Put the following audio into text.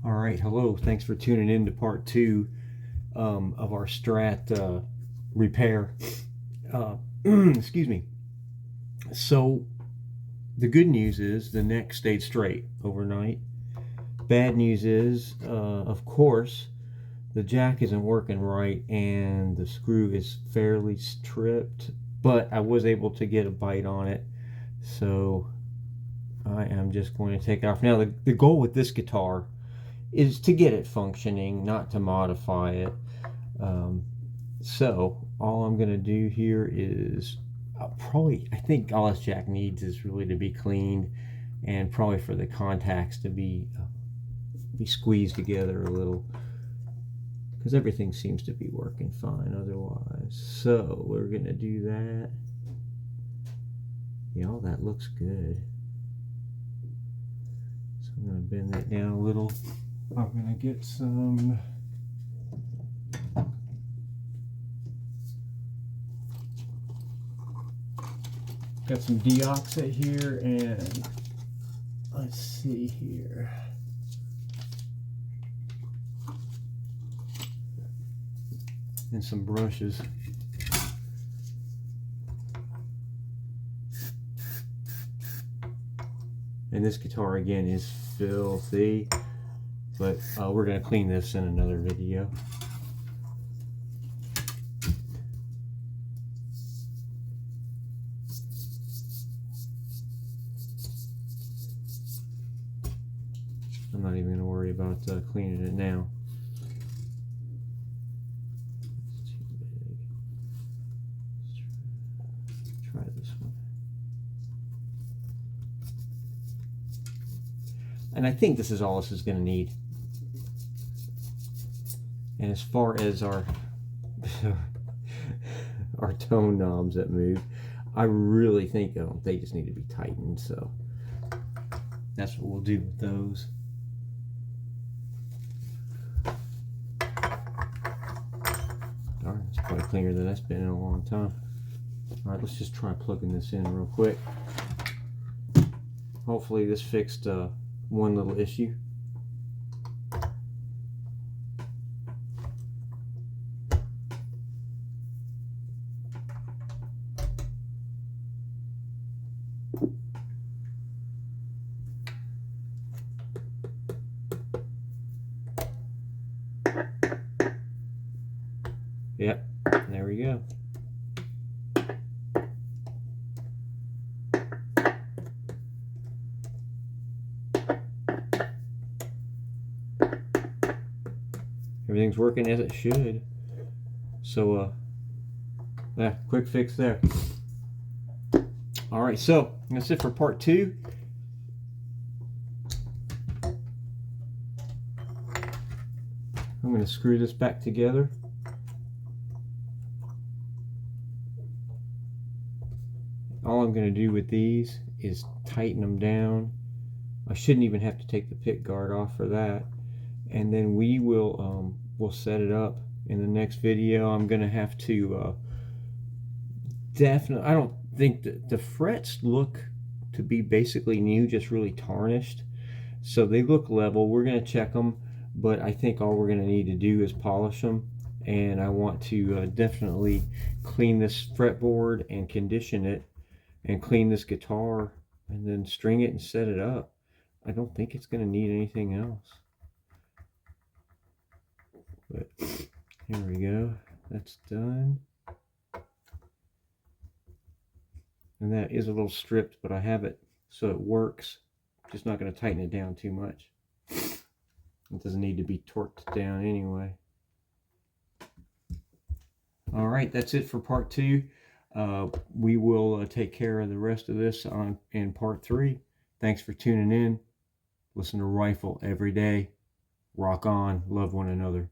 All right, hello. Thanks for tuning in to part two of our Strat repair. Excuse me. So the good news is the neck stayed straight overnight. Bad news is, of course, the jack isn't working right and the screw is fairly stripped, but I was able to get a bite on it. So I am just going to take it off. Now the goal with this guitar is to get it functioning, not to modify it. So all I'm going to do here is I think all this jack needs is really to be cleaned, and probably for the contacts to be squeezed together a little, because everything seems to be working fine otherwise. So we're going to do that. Yeah, all that looks good. So I'm going to bend that down a little. I'm going to get some deoxit here, and let's see here. And some brushes. And this guitar again is filthy, but we're going to clean this in another video. I'm not even going to worry about cleaning it now. It's too big. Let's try this one. And I think this is all this is going to need. And as far as our our tone knobs that move, I really think they just need to be tightened. So that's what we'll do with those. Darn, it's probably cleaner than that's been in a long time. All right, let's just try plugging this in real quick. Hopefully this fixed one little issue. Yep, there we go. Everything's working as it should. So, yeah, quick fix there. All right, so that's it for part two. I'm going to screw this back together. All I'm going to do with these is tighten them down. I shouldn't even have to take the pick guard off for that. And then we will we'll set it up in the next video. I'm going to have to definitely, I don't think that the frets look to be basically new, just really tarnished. So they look level. We're going to check them, but I think all we're going to need to do is polish them. And I want to definitely clean this fretboard and condition it, and clean this guitar, and then string it and set it up. I don't think it's going to need anything else. But here we go. That's done. And that is a little stripped, but I have it so it works. Just not going to tighten it down too much. It doesn't need to be torqued down anyway. All right, that's it for part two. We will take care of the rest of this in part three. Thanks for tuning in. Listen to Rifle every day. Rock on. Love one another.